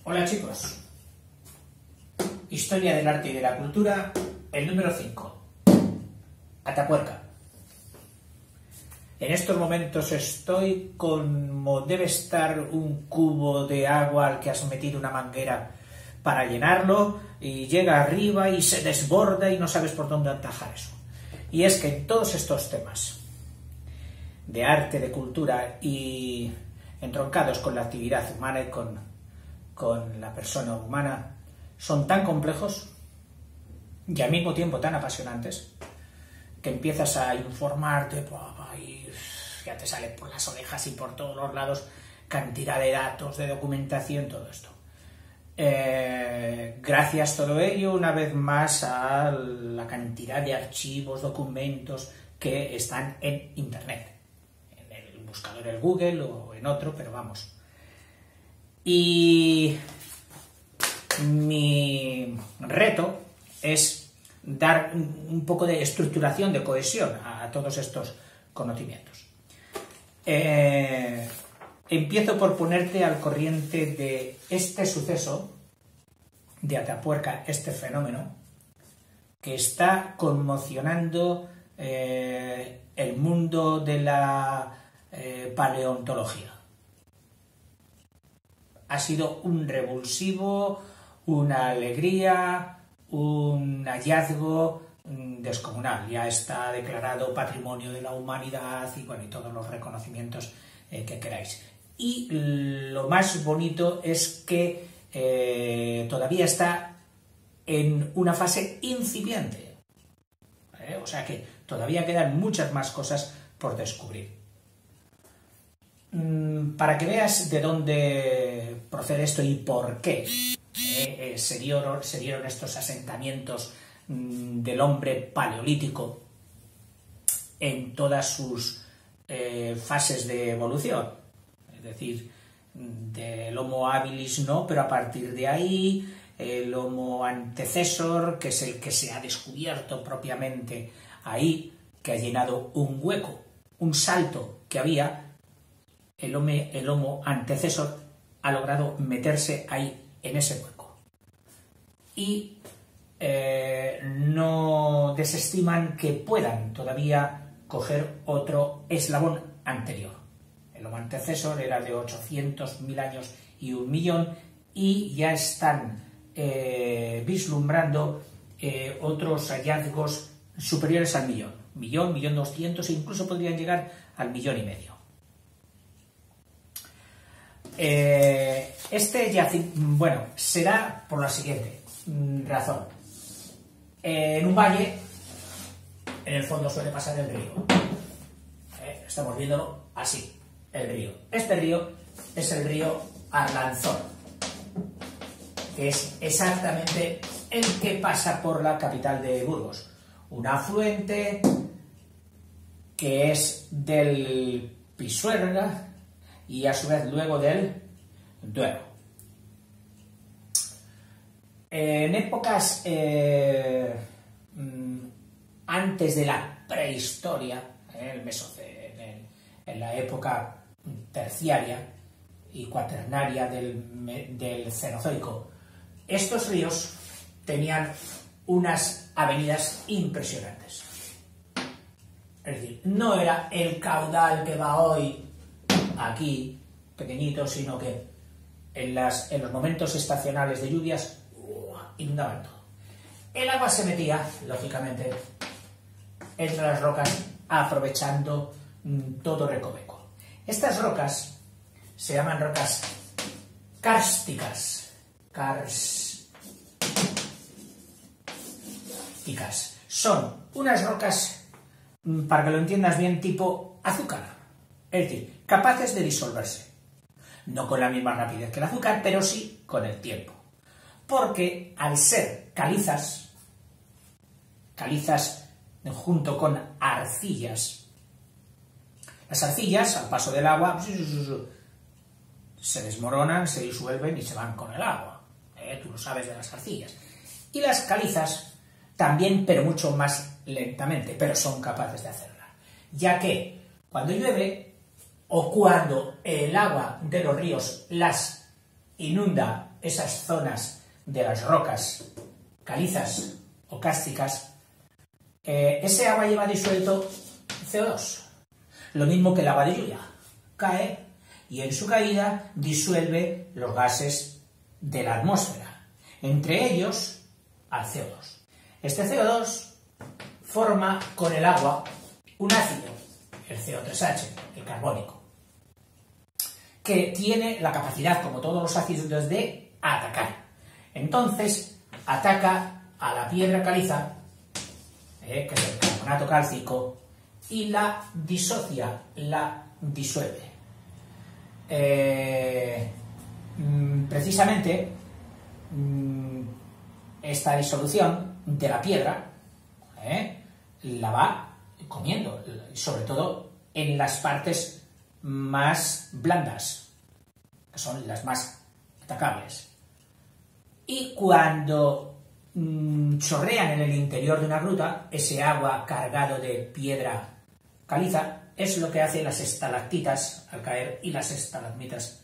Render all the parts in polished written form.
Hola chicos, Historia del arte y de la cultura, el número 5, Atapuerca. En estos momentos estoy como debe estar un cubo de agua al que has metido una manguera para llenarlo y llega arriba y se desborda y no sabes por dónde atajar eso. Y es que en todos estos temas de arte, de cultura y entroncados con la actividad humana y con la persona humana, son tan complejos y al mismo tiempo tan apasionantes que empiezas a informarte y ya te sale por las orejas y por todos los lados cantidad de datos, de documentación, todo esto. Gracias todo ello una vez más a la cantidad de archivos, documentos que están en internet, en el buscador el Google o en otro, pero vamos. Y mi reto es dar un poco de estructuración, de cohesión a todos estos conocimientos. Empiezo por ponerte al corriente de este suceso de Atapuerca, este fenómeno que está conmocionando el mundo de la paleontología. Ha sido un revulsivo, una alegría, un hallazgo descomunal. Ya está declarado Patrimonio de la Humanidad y todos los reconocimientos que queráis. Y lo más bonito es que todavía está en una fase incipiente. O sea que todavía quedan muchas más cosas por descubrir. Para que veas de dónde procede esto y por qué se dieron estos asentamientos del hombre paleolítico en todas sus fases de evolución, es decir, del Homo habilis no, pero a partir de ahí el Homo antecesor, que es el que se ha descubierto propiamente ahí, que ha llenado un hueco, un salto que había. El Homo antecesor ha logrado meterse ahí, en ese hueco. Y no desestiman que puedan todavía coger otro eslabón anterior. El Homo antecesor era de 800.000 años y 1.000.000, y ya están vislumbrando otros hallazgos superiores al 1.000.000, 1.200.000, e incluso podrían llegar al 1.500.000. Este yacimiento, será por la siguiente razón. En un valle, en el fondo suele pasar el río. Estamos viéndolo así, el río. Este río es el río Arlanzón, que es exactamente el que pasa por la capital de Burgos. Un afluente que es del Pisuerga y a su vez luego del Duero. En épocas antes de la prehistoria, en la época terciaria y cuaternaria del Cenozoico, estos ríos tenían unas avenidas impresionantes. Es decir, no era el caudal que va hoy aquí, pequeñito, sino que en los momentos estacionales de lluvias inundaban todo. El agua se metía, lógicamente, entre las rocas, aprovechando todo recoveco. Estas rocas se llaman rocas kársticas. Son unas rocas, para que lo entiendas bien, tipo azúcar. Es decir, capaces de disolverse. No con la misma rapidez que el azúcar, pero sí con el tiempo. Porque al ser calizas junto con arcillas, las arcillas, al paso del agua, se desmoronan, se disuelven y se van con el agua. Tú lo sabes de las arcillas. Y las calizas también, pero mucho más lentamente, pero son capaces de hacerla. Ya que cuando llueve, o cuando el agua de los ríos las inunda esas zonas de las rocas calizas o cársticas, ese agua lleva disuelto CO2, lo mismo que el agua de lluvia. Cae y en su caída disuelve los gases de la atmósfera, entre ellos al CO2. Este CO2 forma con el agua un ácido, el CO3H, el carbónico, que tiene la capacidad, como todos los ácidos, de atacar. Entonces, ataca a la piedra caliza, que es el carbonato cálcico, y la disocia, la disuelve. Precisamente, esta disolución de la piedra la va comiendo, sobre todo en las partes más blandas, que son las más atacables. Y cuando chorrean en el interior de una gruta, ese agua cargado de piedra caliza es lo que hace las estalactitas al caer y las estalagmitas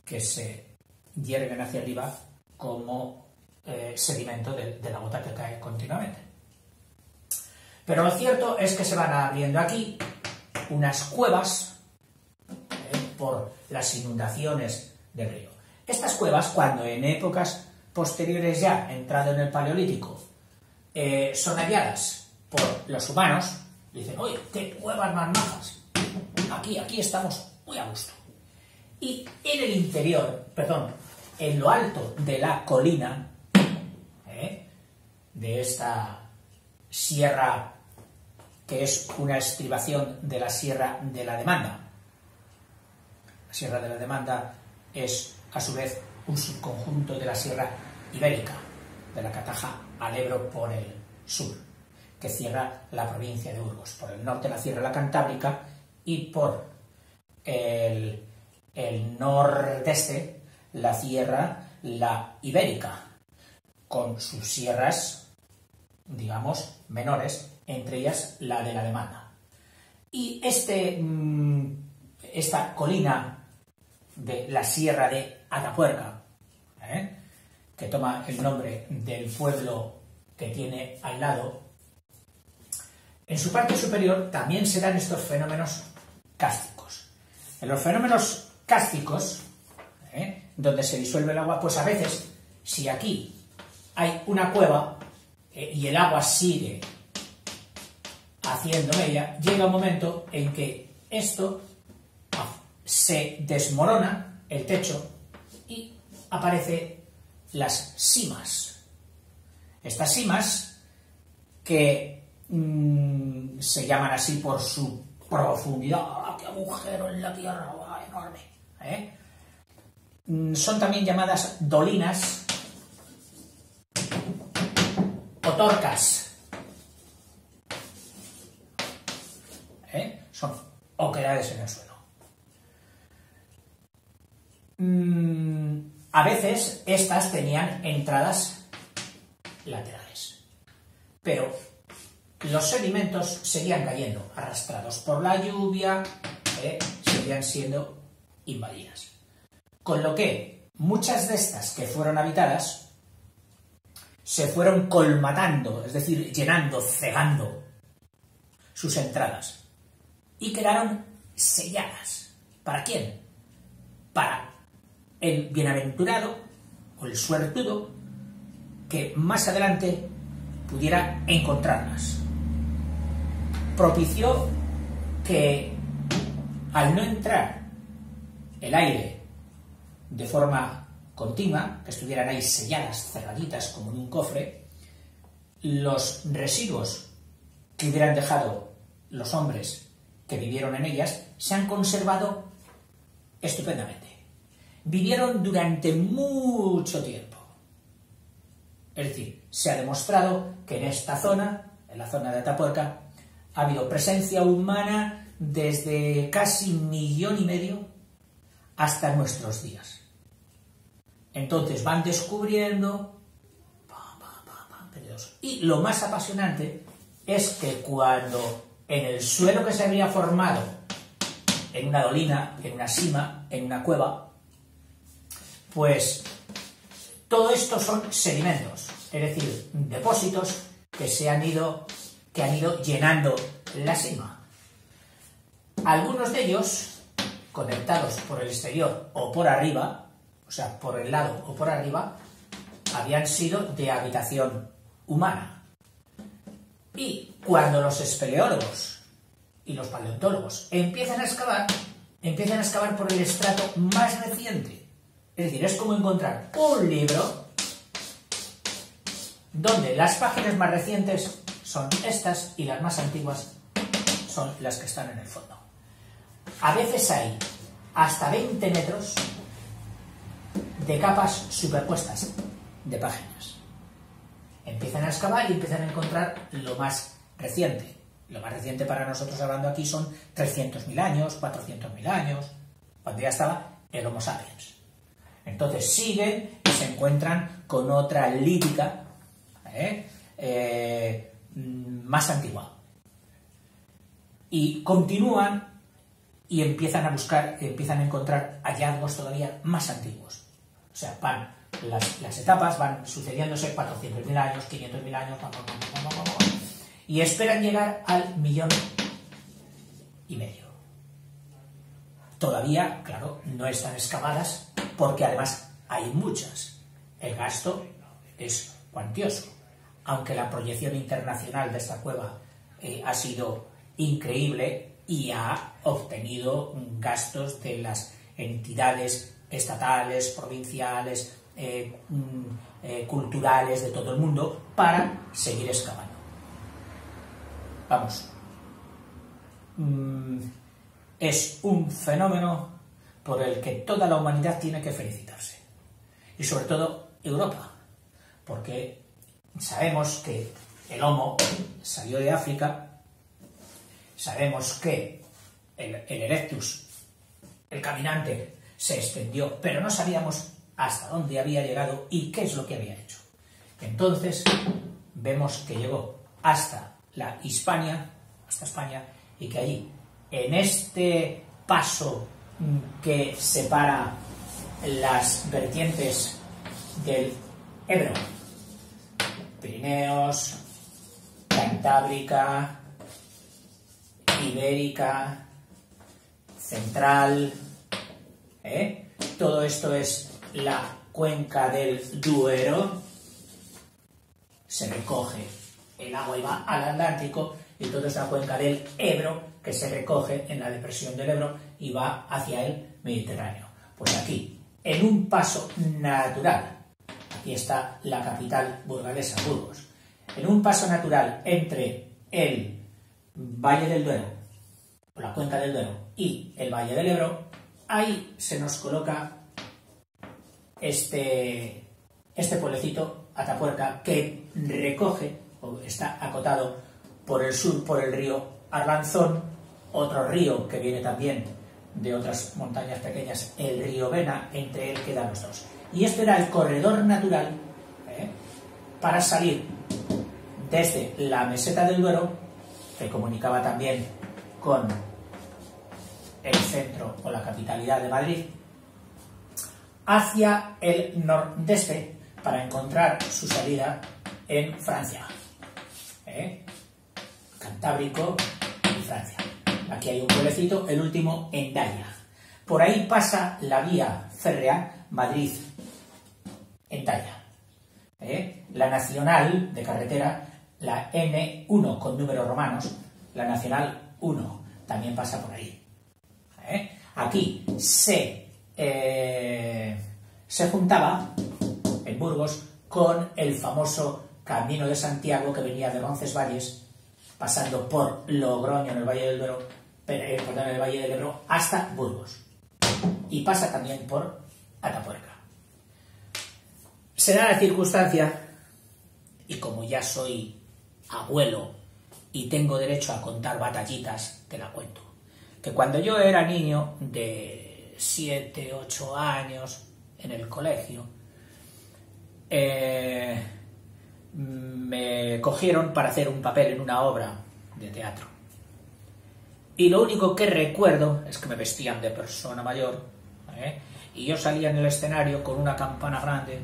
que se hierven hacia arriba como sedimento de la gota que cae continuamente. Pero lo cierto es que se van abriendo aquí unas cuevas por las inundaciones del río. Estas cuevas, cuando en épocas posteriores ya, entrado en el Paleolítico, son halladas por los humanos, dicen, oye, qué cuevas más majas, aquí estamos muy a gusto. Y en el interior, perdón, en lo alto de la colina, de esta sierra que es una estribación de la Sierra de la Demanda. La Sierra de la Demanda es, a su vez, un subconjunto de la Sierra Ibérica, de la Cataja al Ebro por el sur, que cierra la provincia de Burgos. Por el norte la cierra la Cantábrica y por el nordeste la cierra la Ibérica, con sus sierras, digamos, menores, entre ellas la de la Demanda. Y esta colina de la Sierra de Atapuerca, que toma el nombre del pueblo que tiene al lado, en su parte superior también se dan estos fenómenos cársticos. En los fenómenos cársticos, donde se disuelve el agua, pues a veces, si aquí hay una cueva y el agua sigue haciendo mella, llega un momento en que esto se desmorona, el techo, y aparecen las simas. Estas simas, que se llaman así por su profundidad, ¡qué agujero en la tierra! ¡Enorme! Son también llamadas dolinas o torcas. Son oquedades en el suelo. A veces estas tenían entradas laterales, pero los sedimentos seguían cayendo, arrastrados por la lluvia, seguían siendo invadidas. Con lo que muchas de estas que fueron habitadas se fueron colmatando, es decir, llenando, cegando sus entradas, y quedaron selladas. ¿Para quién? Para el bienaventurado o el suertudo que más adelante pudiera encontrarlas. Propició que, al no entrar el aire de forma continua, que estuvieran ahí selladas, cerraditas como en un cofre, los residuos que hubieran dejado los hombres que vivieron en ellas se han conservado estupendamente. Vivieron durante mucho tiempo. Es decir, se ha demostrado que en esta zona, en la zona de Atapuerca, ha habido presencia humana desde casi 1,5 millones hasta nuestros días. Entonces van descubriendo periodos. Y lo más apasionante es que cuando en el suelo que se había formado, en una dolina, en una sima, en una cueva, Pues todo esto son sedimentos, es decir, depósitos que han ido llenando la sima. Algunos de ellos, conectados por el exterior o por arriba, o sea, por el lado o por arriba, habían sido de habitación humana. Y cuando los espeleólogos y los paleontólogos empiezan a excavar por el estrato más reciente. Es decir, es como encontrar un libro donde las páginas más recientes son estas y las más antiguas son las que están en el fondo. A veces hay hasta 20 metros de capas superpuestas de páginas. Empiezan a excavar y empiezan a encontrar lo más reciente. Lo más reciente para nosotros hablando aquí son 300.000 años, 400.000 años, cuando ya estaba el Homo sapiens. Entonces siguen y se encuentran con otra lítica más antigua. Y continúan y empiezan a buscar, empiezan a encontrar hallazgos todavía más antiguos. O sea, las etapas van sucediéndose 400.000 años, 500.000 años, y esperan llegar al 1,5 millones. Todavía, claro, no están excavadas porque además hay muchas. El gasto es cuantioso. Aunque la proyección internacional de esta cueva ha sido increíble y ha obtenido gastos de las entidades estatales, provinciales, culturales de todo el mundo para seguir excavando. Vamos, es un fenómeno por el que toda la humanidad tiene que felicitarse. Y sobre todo Europa, porque sabemos que el Homo salió de África, sabemos que el Erectus, el caminante, se extendió, pero no sabíamos hasta dónde había llegado y qué es lo que había hecho. Entonces vemos que llegó hasta la Hispania, hasta España, y que allí, en este paso que separa las vertientes del Ebro, Pirineos, Cantábrica, Ibérica, Central, todo esto es la cuenca del Duero, se recoge el agua y va al Atlántico, y toda esta cuenca del Ebro que se recoge en la depresión del Ebro y va hacia el Mediterráneo. Pues aquí, en un paso natural, aquí está la capital burgalesa, Burgos, en un paso natural entre el Valle del Duero, o la cuenca del Duero, y el Valle del Ebro, ahí se nos coloca este pueblecito, Atapuerca, que recoge, o está acotado por el sur, por el río Arlanzón, otro río que viene también de otras montañas pequeñas, el río Vena, entre él quedan los dos. Y este era el corredor natural para salir desde la meseta del Duero, que comunicaba también con el centro o la capitalidad de Madrid, hacia el nordeste para encontrar su salida en Francia. Cantábrico y Francia. Aquí hay un pueblecito, el último, Hendaya. Por ahí pasa la vía férrea Madrid-Hendaya. La nacional de carretera, la N1 con números romanos, la nacional 1, también pasa por ahí. Aquí se juntaba en Burgos con el famoso Camino de Santiago que venía de Roncesvalles, pasando por Logroño en el Valle del Duero, en el Valle del Ebro, hasta Burgos. Y pasa también por Atapuerca. Se da la circunstancia, y como ya soy abuelo y tengo derecho a contar batallitas, te la cuento, que cuando yo era niño de 7, 8 años en el colegio, me cogieron para hacer un papel en una obra de teatro. Y lo único que recuerdo es que me vestían de persona mayor, y yo salía en el escenario con una campana grande,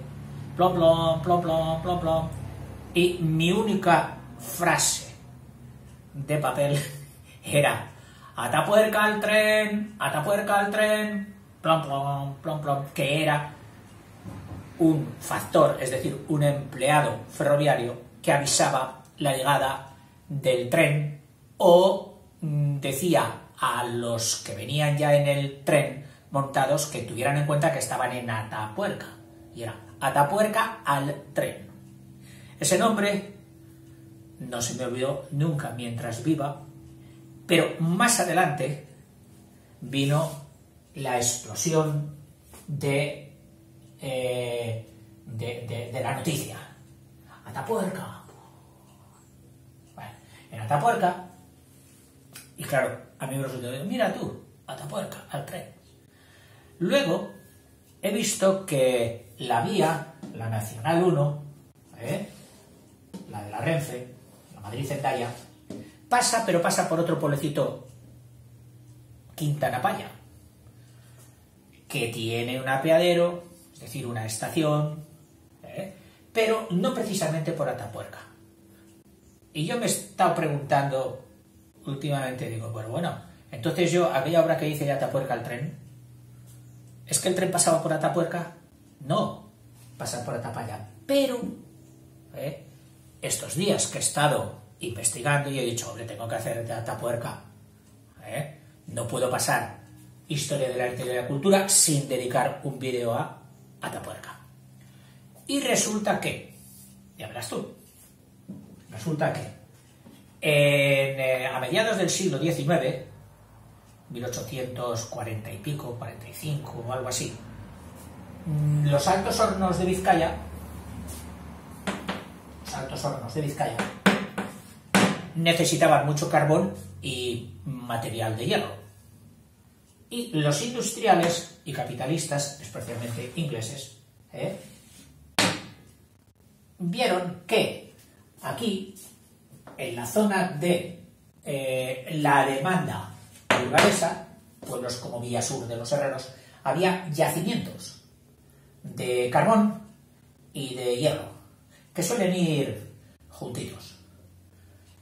plom, plom, plom, plom, plom, plom, y mi única frase de papel era atapuerca al tren, plom, plom, plom, plom, que era un factor, es decir, un empleado ferroviario que avisaba la llegada del tren o decía a los que venían ya en el tren montados que tuvieran en cuenta que estaban en Atapuerca, y era Atapuerca al tren. Ese nombre no se me olvidó nunca mientras viva, pero más adelante vino la explosión de la noticia. Atapuerca. Bueno, en Atapuerca, y claro, a mí me resultó, mira tú, Atapuerca, al tren. Luego he visto que la vía, la Nacional 1, la de la Renfe, la Madrid-Hendaya, pasa, pero pasa por otro pueblecito, Quintana Paya, que tiene un apeadero, es decir, una estación, pero no precisamente por Atapuerca. Y yo me he estado preguntando últimamente, digo, bueno, entonces yo, aquella obra que hice de Atapuerca al tren, ¿es que el tren pasaba por Atapuerca? No, pasa por Atapaya. Pero estos días que he estado investigando y he dicho, hombre, tengo que hacer de Atapuerca, no puedo pasar historia del arte y de la cultura sin dedicar un vídeo a Atapuerca. Y resulta que, ya verás tú, resulta que a mediados del siglo XIX, 1840 y pico, 45 o algo así, los Altos Hornos de Vizcaya necesitaban mucho carbón y material de hierro. Y los industriales y capitalistas, especialmente ingleses, vieron que aquí, en la zona de la demanda burgalesa, pueblos como Villasur de los Herreros, había yacimientos de carbón y de hierro, que suelen ir juntitos.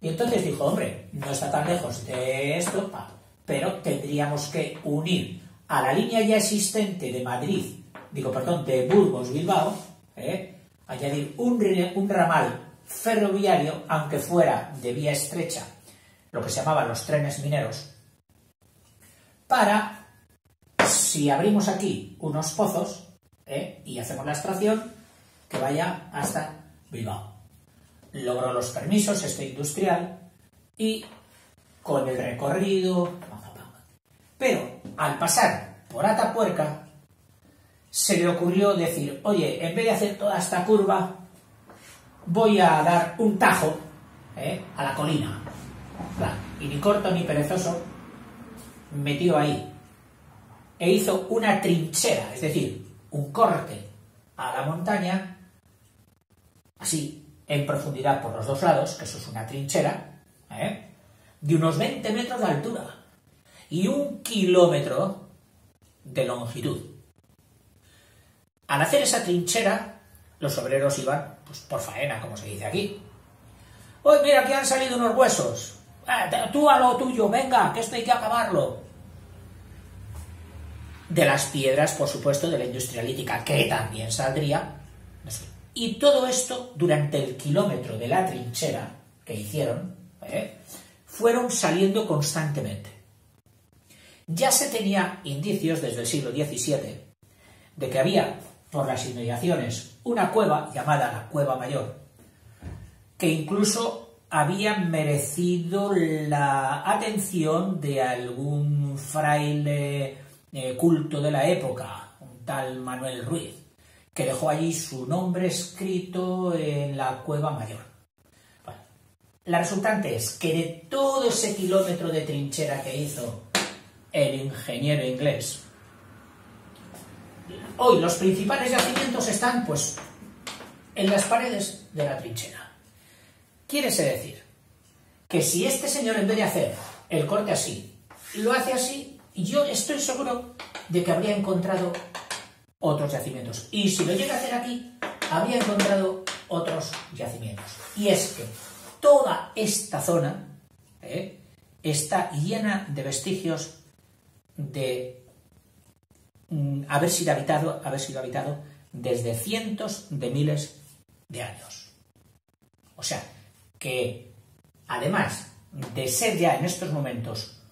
Y entonces dijo, hombre, no está tan lejos de esto, pero tendríamos que unir a la línea ya existente de Burgos-Bilbao, añadir un ramal ferroviario, aunque fuera de vía estrecha, lo que se llamaban los trenes mineros, para, si abrimos aquí unos pozos y hacemos la extracción, que vaya hasta Bilbao. Logró los permisos este industrial y con el recorrido... Pero al pasar por Atapuerca se le ocurrió decir, oye, en vez de hacer toda esta curva, voy a dar un tajo a la colina. Y ni corto ni perezoso metió ahí e hizo una trinchera, es decir, un corte a la montaña, así en profundidad por los dos lados, que eso es una trinchera, de unos 20 metros de altura y 1 kilómetro de longitud. Al hacer esa trinchera, los obreros iban pues, por faena, como se dice aquí. ¡Oye, mira, aquí han salido unos huesos! ¡Tú a lo tuyo, venga, que esto hay que acabarlo! De las piedras, por supuesto, de la industrialítica, que también saldría. Y todo esto, durante el kilómetro de la trinchera que hicieron, fueron saliendo constantemente. Ya se tenía indicios desde el siglo XVII de que había por las inmediaciones una cueva llamada la Cueva Mayor, que incluso había merecido la atención de algún fraile culto de la época, un tal Manuel Ruiz, que dejó allí su nombre escrito en la Cueva Mayor. Bueno, la resultante es que de todo ese kilómetro de trinchera que hizo el ingeniero inglés, hoy los principales yacimientos están, pues, en las paredes de la trinchera. Quiere decir que si este señor, en vez de hacer el corte así, lo hace así, yo estoy seguro de que habría encontrado otros yacimientos. Y si lo llega a hacer aquí, habría encontrado otros yacimientos. Y es que toda esta zona está llena de vestigios de haber sido habitado desde cientos de miles de años. O sea, que además de ser ya en estos momentos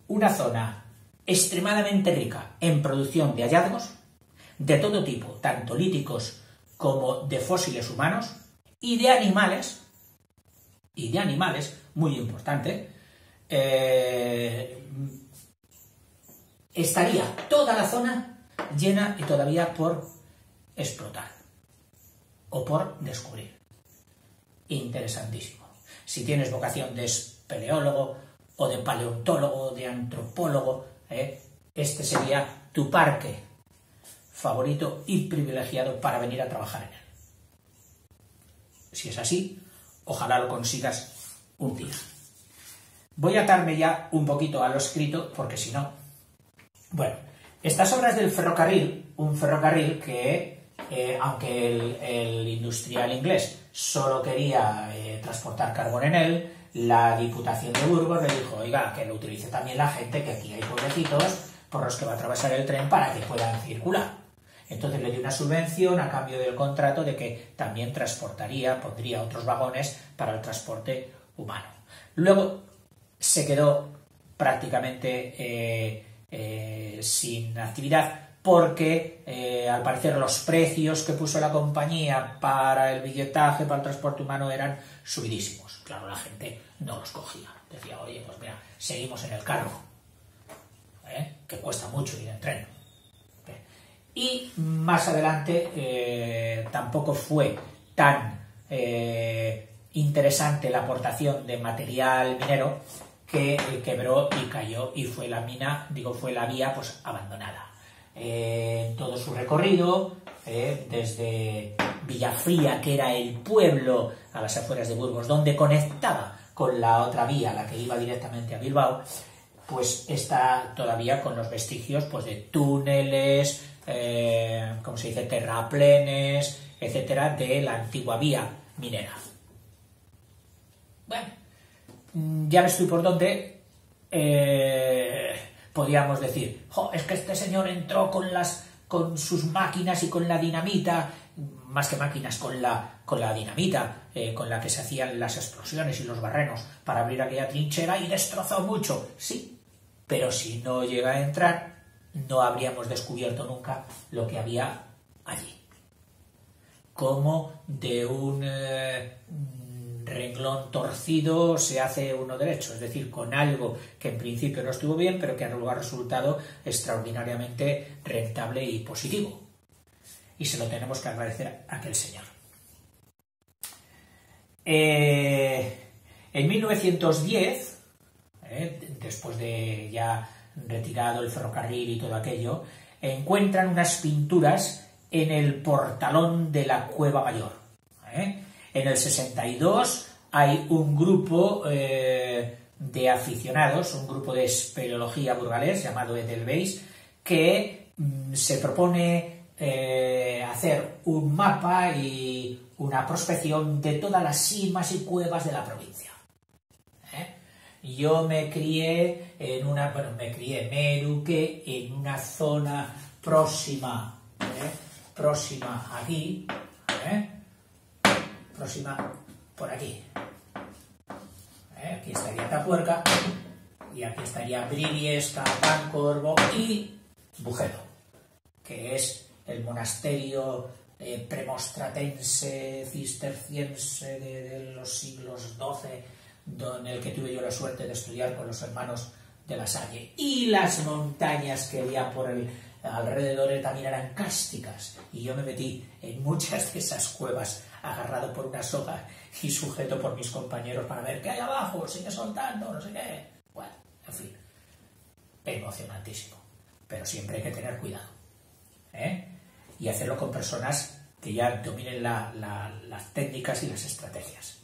una zona extremadamente rica en producción de hallazgos de todo tipo, tanto líticos como de fósiles humanos y de animales, muy importante, estaría toda la zona llena y todavía por explotar o por descubrir. Interesantísimo. Si tienes vocación de espeleólogo o de paleontólogo, de antropólogo, este sería tu parque favorito y privilegiado para venir a trabajar en él. Si es así, ojalá lo consigas un día. Voy a atarme ya un poquito a lo escrito, porque si no... Bueno, estas obras del ferrocarril, un ferrocarril que, aunque el industrial inglés solo quería transportar carbón en él, la Diputación de Burgos le dijo, oiga, que lo utilice también la gente, que aquí hay pueblecitos por los que va a atravesar el tren para que puedan circular. Entonces le dio una subvención a cambio del contrato de que también pondría otros vagones para el transporte humano. Luego se quedó prácticamente sin actividad porque al parecer los precios que puso la compañía para el billetaje, para el transporte humano eran subidísimos. Claro, la gente no los cogía. Decía, oye, pues mira, seguimos en el carro, que cuesta mucho ir en tren. Y más adelante tampoco fue tan interesante la aportación de material minero que quebró y cayó y fue la vía pues abandonada. En todo su recorrido, desde Villafría, que era el pueblo a las afueras de Burgos, donde conectaba con la otra vía, la que iba directamente a Bilbao, pues está todavía con los vestigios pues de túneles, ¿cómo se dice?, terraplenes, etcétera, de la antigua vía minera. Bueno, ya ves tú por dónde podríamos decir, es que este señor entró con sus máquinas y con la dinamita, más que máquinas, con la dinamita con la que se hacían las explosiones y los barrenos para abrir aquella trinchera y destrozó mucho. Sí, pero si no llega a entrar, no habríamos descubierto nunca lo que había allí. Como de un renglón torcido se hace uno derecho, es decir, con algo que en principio no estuvo bien, pero que luego ha resultado extraordinariamente rentable y positivo. Y se lo tenemos que agradecer a aquel señor. En 1910, después de ya retirado el ferrocarril y todo aquello, encuentran unas pinturas en el portalón de la Cueva Mayor. En el 62 hay un grupo de aficionados, un grupo de espeleología burgalés llamado Edelweiss, que se propone hacer un mapa y una prospección de todas las simas y cuevas de la provincia. Yo me eduqué en una zona próxima aquí, próxima por aquí. Aquí estaría Tapuerca y aquí estaría Briviesca, Pancorbo y Bujedo, que es el monasterio premostratense cisterciense de los siglos XII, en el que tuve yo la suerte de estudiar con los hermanos de La Salle. Y las montañas que había por el alrededor también eran cársticas, y yo me metí en muchas de esas cuevas agarrado por una soga y sujeto por mis compañeros para ver qué hay abajo, sigue soltando, no sé qué. Bueno, en fin, emocionantísimo, pero siempre hay que tener cuidado, y hacerlo con personas que ya dominen las técnicas y las estrategias.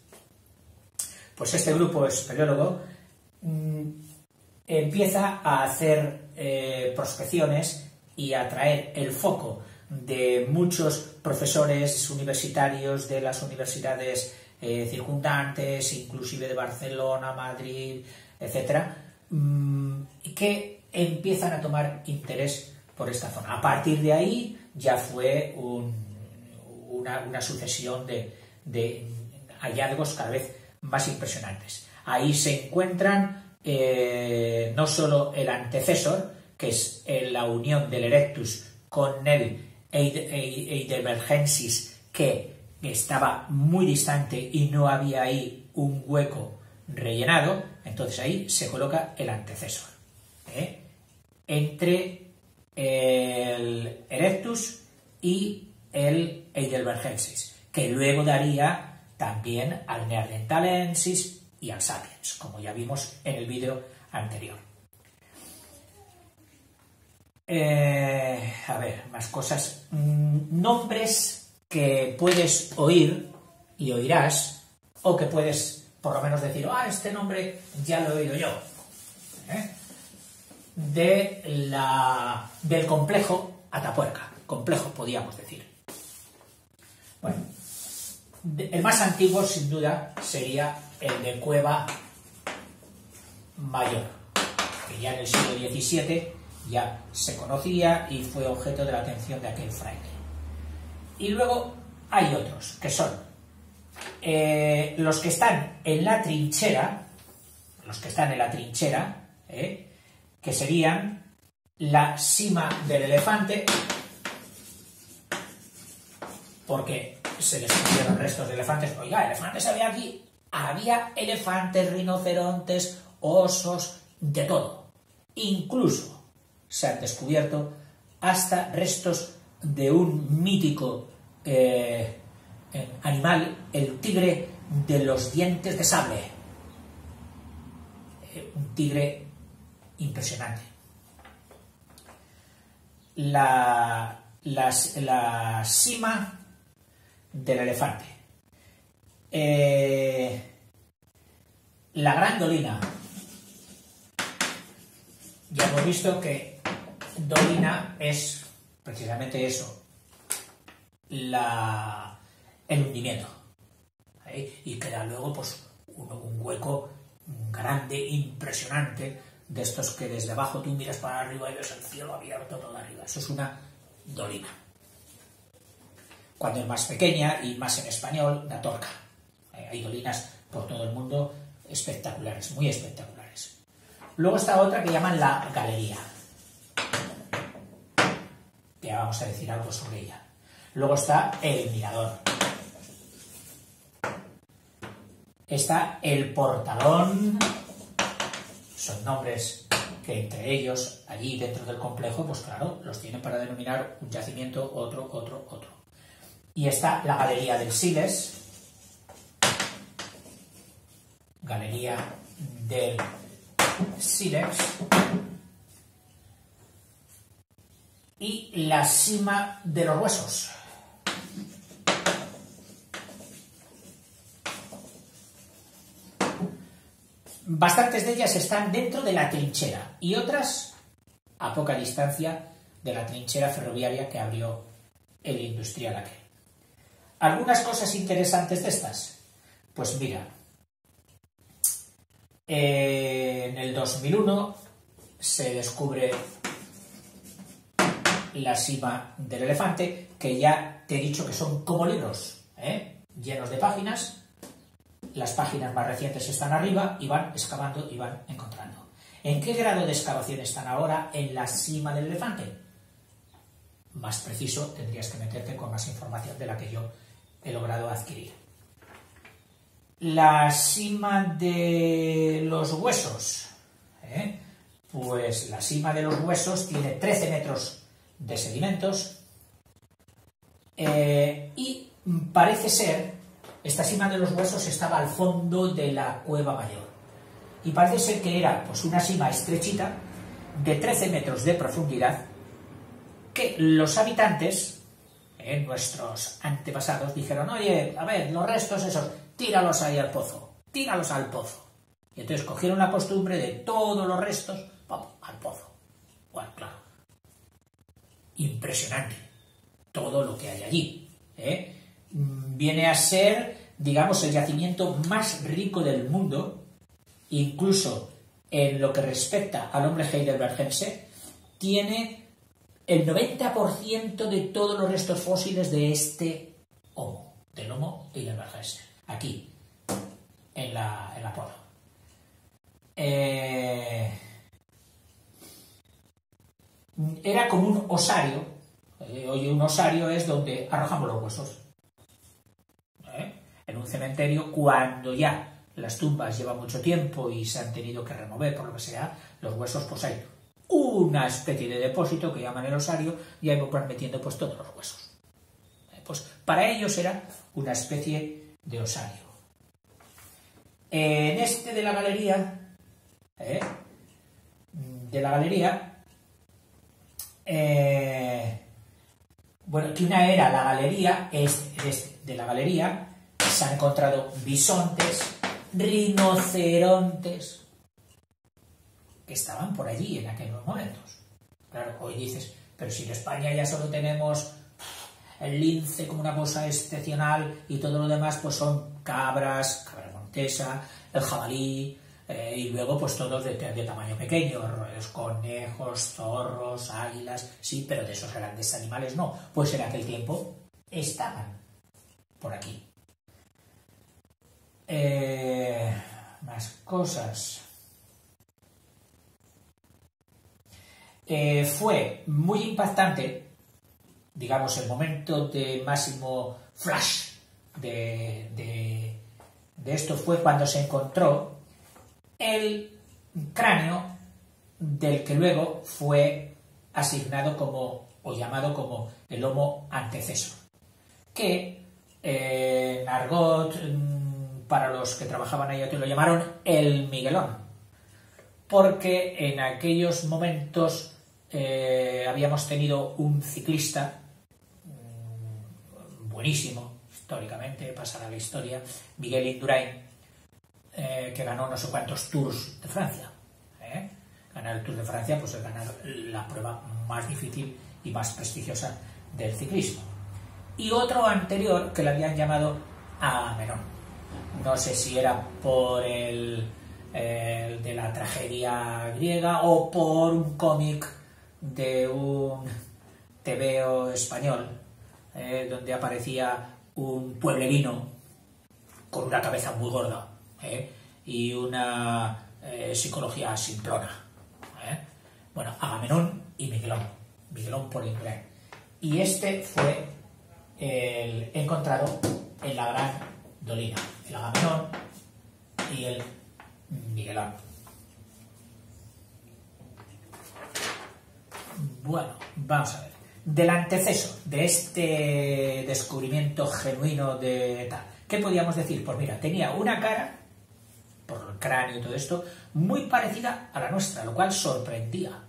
Pues este grupo espeleólogo empieza a hacer prospecciones y a traer el foco de muchos profesores universitarios de las universidades circundantes, inclusive de Barcelona, Madrid, etcétera, que empiezan a tomar interés por esta zona. A partir de ahí ya fue una sucesión de hallazgos cada vez más impresionantes. Ahí se encuentran no solo el antecesor, que es la unión del Erectus con el Heidelbergensis, que estaba muy distante y no había ahí un hueco rellenado, entonces ahí se coloca el antecesor, entre el Erectus y el Heidelbergensis, que luego daría también al Neanderthalensis y al Sapiens, como ya vimos en el vídeo anterior. A ver, más cosas. Nombres que puedes oír y oirás, o que puedes por lo menos decir, este nombre ya lo he oído yo. Del complejo Atapuerca. Complejo, podríamos decir. Bueno, el más antiguo, sin duda, sería el de Cueva Mayor, que ya en el siglo XVII ya se conocía y fue objeto de la atención de aquel fraile. Y luego hay otros, que son los que están en la trinchera, que serían la sima del elefante, porque se descubrieron restos de elefantes. Oiga, elefantes había aquí. Había elefantes, rinocerontes, osos, de todo. Incluso se han descubierto hasta restos de un mítico animal, el tigre de los dientes de sable. Un tigre impresionante. La sima del elefante. La gran dolina. Ya hemos visto que dolina es precisamente eso, el hundimiento. Y queda luego pues un hueco grande, impresionante, de estos que desde abajo tú miras para arriba y ves el cielo abierto todo arriba. Eso es una dolina. Cuando es más pequeña y más en español, la torca. Hay dolinas por todo el mundo espectaculares, muy espectaculares. Luego está otra que llaman la galería. Ya vamos a decir algo sobre ella. Luego está el mirador. Está el portalón. Son nombres que entre ellos, allí dentro del complejo, pues claro, los tienen para denominar un yacimiento, otro. Y está la galería del Siles. Galería del Silex. Y la sima de los huesos. Bastantes de ellas están dentro de la trinchera y otras a poca distancia de la trinchera ferroviaria que abrió el industrial aquel. ¿Algunas cosas interesantes de estas? Pues mira, en el 2001 se descubre la sima del elefante, que ya te he dicho que son como libros, llenos de páginas. Las páginas más recientes están arriba y van excavando y van encontrando. ¿En qué grado de excavación están ahora en la sima del elefante? Más preciso, tendrías que meterte con más información de la que yo he logrado adquirir. La sima de los huesos. Pues la sima de los huesos tiene 13 metros de sedimentos y parece ser, esta sima de los huesos estaba al fondo de la Cueva Mayor y parece ser que era pues una sima estrechita de 13 metros de profundidad que los habitantes, nuestros antepasados, dijeron, oye, a ver, los restos esos, tíralos ahí al pozo, tíralos al pozo. Y entonces cogieron la costumbre de todos los restos, ¡pum!, al pozo. Bueno, claro. Impresionante. todo lo que hay allí. Viene a ser, digamos, el yacimiento más rico del mundo, incluso en lo que respecta al hombre heidelbergense, tiene el 90% de todos los restos fósiles de este Homo, del Homo heidelbergense, aquí, en la Polo. Era como un osario. Hoy un osario es donde arrojamos los huesos. En un cementerio, cuando ya las tumbas llevan mucho tiempo y se han tenido que remover, por lo que sea, los huesos, pues hay una especie de depósito que llaman el osario y ahí van metiendo pues todos los huesos. Pues para ellos era una especie de osario. En este de la galería, bueno, que una era la galería, de la galería se han encontrado bisontes, rinocerontes, que estaban por allí en aquellos momentos. Claro, hoy dices, pero si en España ya solo tenemos el lince como una cosa excepcional y todo lo demás pues son cabra montesa, el jabalí, y luego pues todos de tamaño pequeño, los conejos, zorros, águilas, sí, pero de esos grandes animales no, pues en aquel tiempo estaban por aquí. Más cosas. Fue muy impactante, digamos, el momento de máximo flash de esto fue cuando se encontró el cráneo del que luego fue asignado como, o llamado como, el Homo antecesor, que en argot, para los que trabajaban ahí, lo llamaron el Miguelón, porque en aquellos momentos habíamos tenido un ciclista buenísimo, históricamente, pasará a la historia, Miguel Indurain, que ganó no sé cuántos Tours de Francia. Ganar el Tour de Francia pues es ganar la prueba más difícil y más prestigiosa del ciclismo. Y otro anterior que le habían llamado Agamenón. No sé si era por el de la tragedia griega o por un cómic de un tebeo español donde aparecía un pueblerino con una cabeza muy gorda y una psicología simplona. Bueno, Agamenón y Miguelón por Indurain. Y este fue el encontrado en la Gran Dolina, el Agamenón y el Miguelón. Bueno, vamos a ver. Del antecesor de este descubrimiento genuino de tal, ¿qué podíamos decir? Pues mira, tenía una cara, por el cráneo y todo esto, muy parecida a la nuestra, lo cual sorprendía.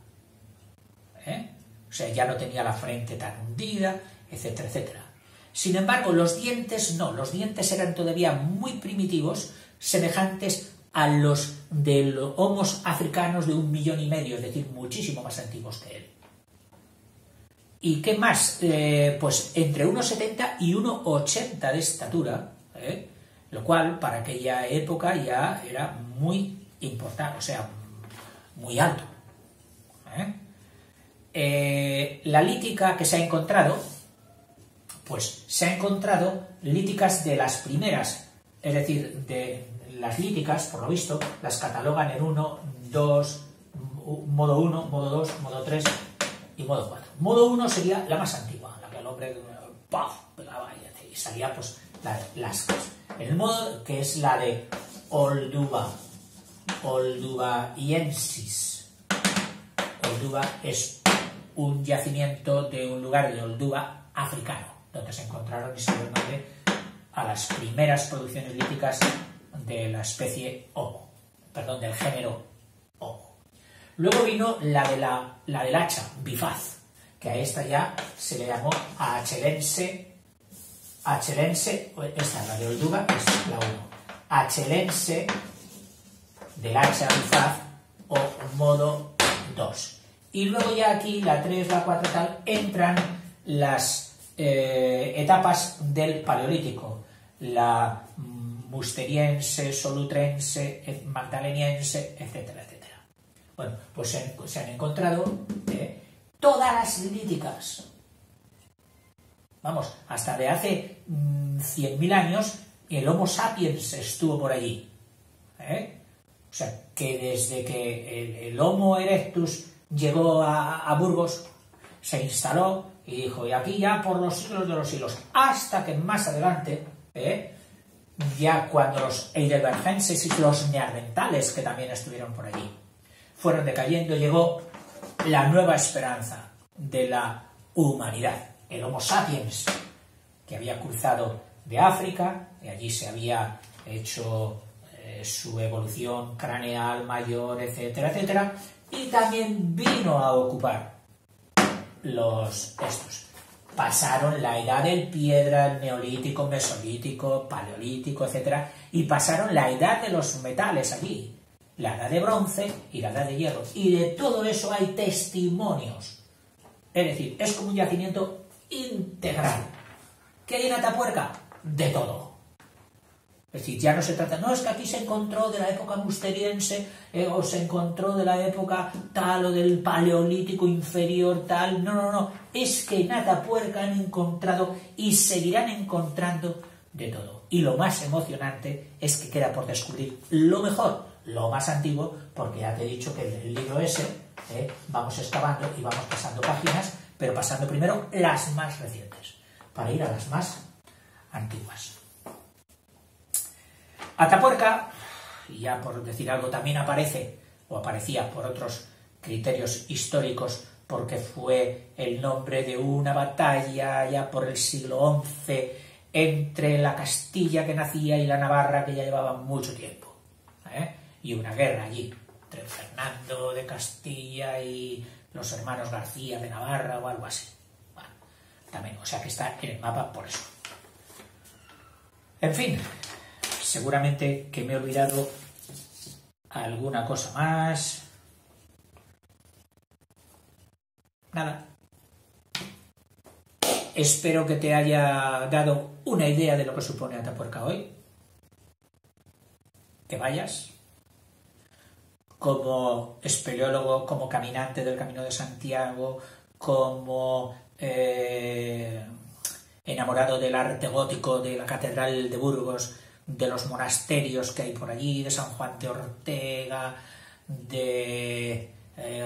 O sea, ya no tenía la frente tan hundida, etcétera, etcétera. Sin embargo, los dientes no, los dientes eran todavía muy primitivos, semejantes a los de los homos africanos de 1,5 millones, es decir, muchísimo más antiguos que él. ¿Y qué más? Pues entre 1,70 y 1,80 de estatura, lo cual para aquella época ya era muy importante, o sea, muy alto. La lítica que se ha encontrado, pues se ha encontrado líticas de las primeras, es decir, de las líticas, por lo visto, las catalogan en 1, 2, modo 1, modo 2, modo 3 y modo 4. Modo 1 sería la más antigua, la que el hombre pegaba y salía pues las cosas. El modo que es la de Olduvaiensis. Olduba es un yacimiento de un lugar de Olduba africano, donde se encontraron y se dio el nombre a las primeras producciones líticas de la especie Homo, perdón, del género Homo. Luego vino la del hacha, bifaz, que a esta ya se le llamó achelense, esta la de Olduba es la 1, achelense del hacha bifaz o modo 2. Y luego ya aquí, la 3, la 4 tal, entran las etapas del Paleolítico, la musteriense, solutrense, magdaleniense, etcétera, etcétera. Bueno, pues se han encontrado todas las líticas. Vamos, hasta de hace 100.000 años el Homo sapiens estuvo por allí. O sea, que desde que el Homo erectus llegó a Burgos, se instaló y dijo, y aquí ya por los siglos de los siglos, hasta que más adelante, ya cuando los heidelbergenses y los neandertales, que también estuvieron por allí, fueron decayendo, llegó la nueva esperanza de la humanidad, el Homo sapiens, que había cruzado de África, y allí se había hecho su evolución craneal mayor, etcétera, etcétera, y también vino a ocupar estos. Pasaron la edad del piedra, el neolítico, mesolítico, paleolítico, etcétera, y pasaron la edad de los metales allí, la edad de bronce y la edad de hierro, y de todo eso hay testimonios. Es decir, es como un yacimiento integral. ¿Qué hay en Atapuerca? De todo. Es decir, ya no se trata, no es que aquí se encontró de la época musteriense o se encontró de la época tal o del paleolítico inferior tal, no, es que en Atapuerca han encontrado y seguirán encontrando de todo. Y lo más emocionante es que queda por descubrir lo mejor, lo más antiguo, porque ya te he dicho que en el libro ese vamos excavando y vamos pasando páginas, pero pasando primero las más recientes, para ir a las más antiguas. Atapuerca, y ya por decir algo, también aparece, o aparecía por otros criterios históricos, porque fue el nombre de una batalla ya por el siglo XI entre la Castilla que nacía y la Navarra que ya llevaba mucho tiempo. Y una guerra allí, entre Fernando de Castilla y los hermanos García de Navarra o algo así. Bueno, también, o sea que está en el mapa por eso. En fin, seguramente que me he olvidado alguna cosa más. Nada. Espero que te haya dado una idea de lo que supone Atapuerca hoy. Que vayas. Como espeleólogo, como caminante del Camino de Santiago, como enamorado del arte gótico de la Catedral de Burgos, de los monasterios que hay por allí, de San Juan de Ortega, de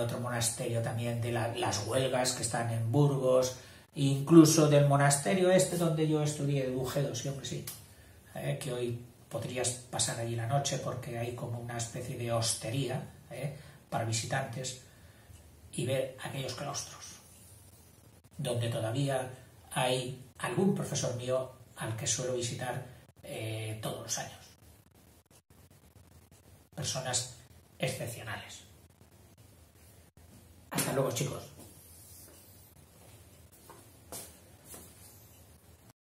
otro monasterio también de las Huelgas que están en Burgos, incluso del monasterio donde yo estudié, de Bujedo, sí, hombre, sí, que hoy podrías pasar allí la noche porque hay como una especie de hostería para visitantes y ver aquellos claustros, donde todavía hay algún profesor mío al que suelo visitar todos los años. Personas excepcionales. Hasta luego, chicos.